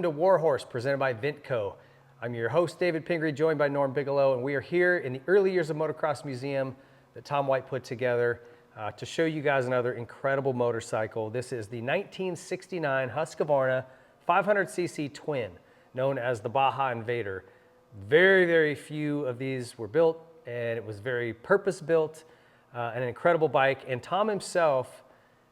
Welcome to Warhorse, presented by Vintco. I'm your host, David Pingree, joined by Norm Bigelow, and we are here in the early years of Motocross Museum that Tom White put together to show you guys another incredible motorcycle. This is the 1969 Husqvarna 500cc twin, known as the Baja Invader. Very, very few of these were built, and it was very purpose-built, an incredible bike, and Tom himself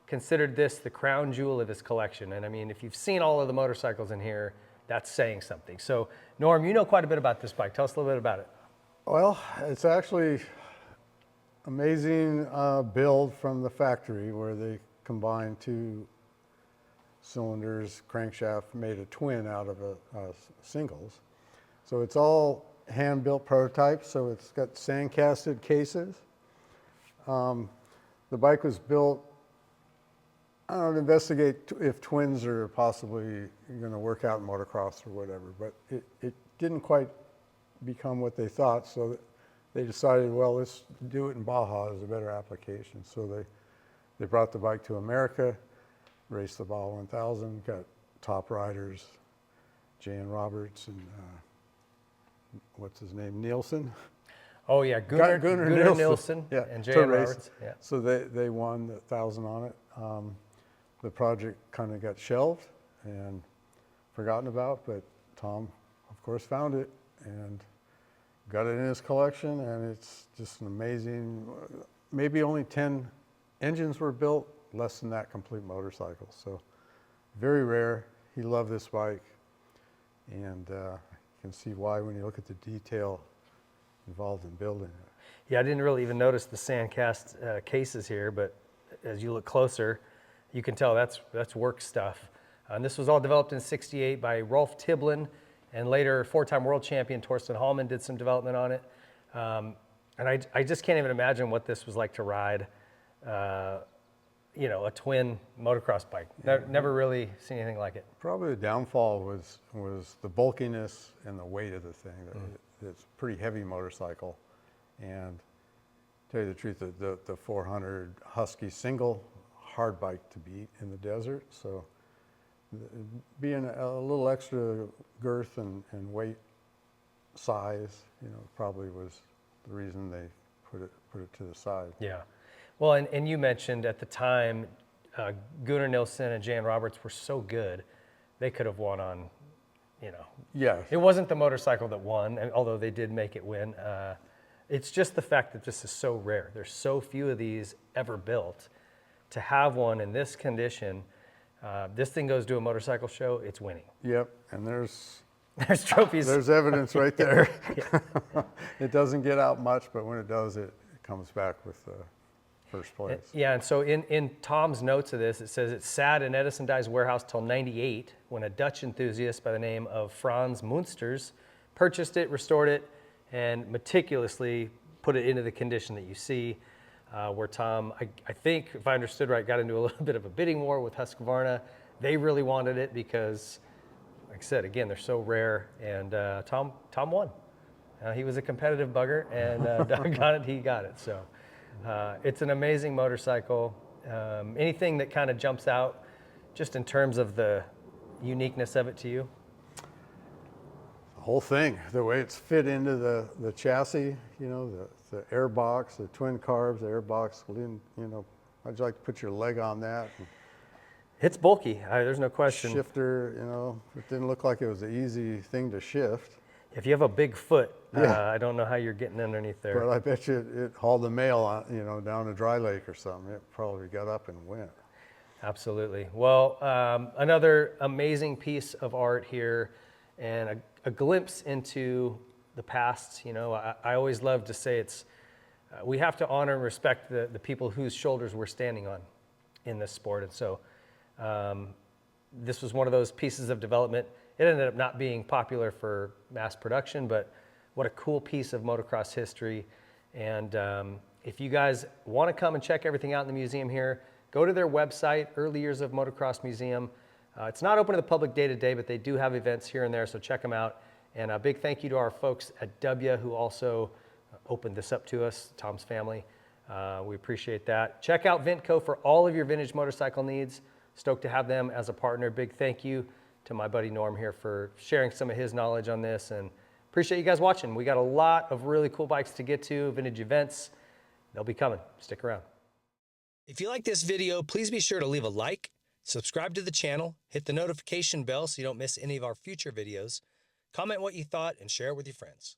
considered this the crown jewel of his collection. And I mean, if you've seen all of the motorcycles in here, that's saying something. So Norm, you know quite a bit about this bike. Tell us a little bit about it. Well, it's actually amazing build from the factory where they combined two cylinders, crankshaft, made a twin out of a singles. So it's all hand-built prototypes, so it's got sand-casted cases. The bike was built, I don't know, to investigate if twins are possibly going to work out in motocross or whatever, but it didn't quite become what they thought, so they decided, well, let's do it in Baja as a better application. So they brought the bike to America, raced the Baja 1000, got top riders, Jan Roberts and what's his name, Nielsen? Oh yeah, Gunnar Nielsen yeah, and Jan Roberts. Yeah. So they won the 1000 on it. The project kind of got shelved and forgotten about, but Tom, of course, found it and got it in his collection, and it's just an amazing, maybe only 10 engines were built, less than that complete motorcycle. So very rare. He loved this bike, and you can see why when you look at the detail involved in building it. Yeah, I didn't really even notice the sand cast cases here, but as you look closer, you can tell that's work stuff. And this was all developed in '68 by Rolf Tiblin, and later four-time world champion Torsten Hallman did some development on it. And I just can't even imagine what this was like to ride, you know, a twin motocross bike. Never really seen anything like it. Probably the downfall was the bulkiness and the weight of the thing. It's a pretty heavy motorcycle, and to tell you the truth, the 400 Husky single, hard bike to beat in the desert. So being a little extra girth and weight size, you know, probably was the reason they put it to the side. Yeah. Well, and you mentioned at the time, Gunnar Nielsen and Jan Roberts were so good, they could have won on, you know. Yes. It wasn't the motorcycle that won, although they did make it win. It's just the fact that this is so rare. There's so few of these ever built. To have one in this condition, this thing goes to a motorcycle show, it's winning. Yep, and there's trophies. There's evidence right there. Yeah. It doesn't get out much, but when it does, it comes back with first place. Yeah, and so in Tom's notes of this, it says it sat in Edison Dye's warehouse till '98 when a Dutch enthusiast by the name of Frans Munsters purchased it, restored it, and meticulously put it into the condition that you see. Where Tom, I think, if I understood right, got into a little bit of a bidding war with Husqvarna. They really wanted it because, like I said, again, they're so rare, and Tom won. He was a competitive bugger, and doggone it, he got it. So it's an amazing motorcycle. Anything that kind of jumps out just in terms of the uniqueness of it to you? The whole thing, the way it's fit into the chassis, you know, the air box, the twin carbs, the air box, you know, I'd like to put your leg on that. It's bulky, there's no question. Shifter, you know, it didn't look like it was an easy thing to shift. If you have a big foot, yeah. I don't know how you're getting underneath there. But I bet you it hauled the mail on, you know, down a dry lake or something. It probably got up and went. Absolutely. Well, another amazing piece of art here, and a glimpse into the past. You know, I always love to say we have to honor and respect the people whose shoulders we're standing on in this sport. And so this was one of those pieces of development. It ended up not being popular for mass production, but what a cool piece of motocross history. And if you guys want to come and check everything out in the museum here, go to their website, Early Years of Motocross Museum. It's not open to the public day to day, but they do have events here and there, so check them out. And a big thank you to our folks at W who also opened this up to us, Tom's family. We appreciate that. Check out Vintco for all of your vintage motorcycle needs. Stoked to have them as a partner. Big thank you to my buddy Norm here for sharing some of his knowledge on this, and appreciate you guys watching. We got a lot of really cool bikes to get to, vintage events. They'll be coming. Stick around. If you like this video, please be sure to leave a like, subscribe to the channel, hit the notification bell so you don't miss any of our future videos, comment what you thought, and share it with your friends.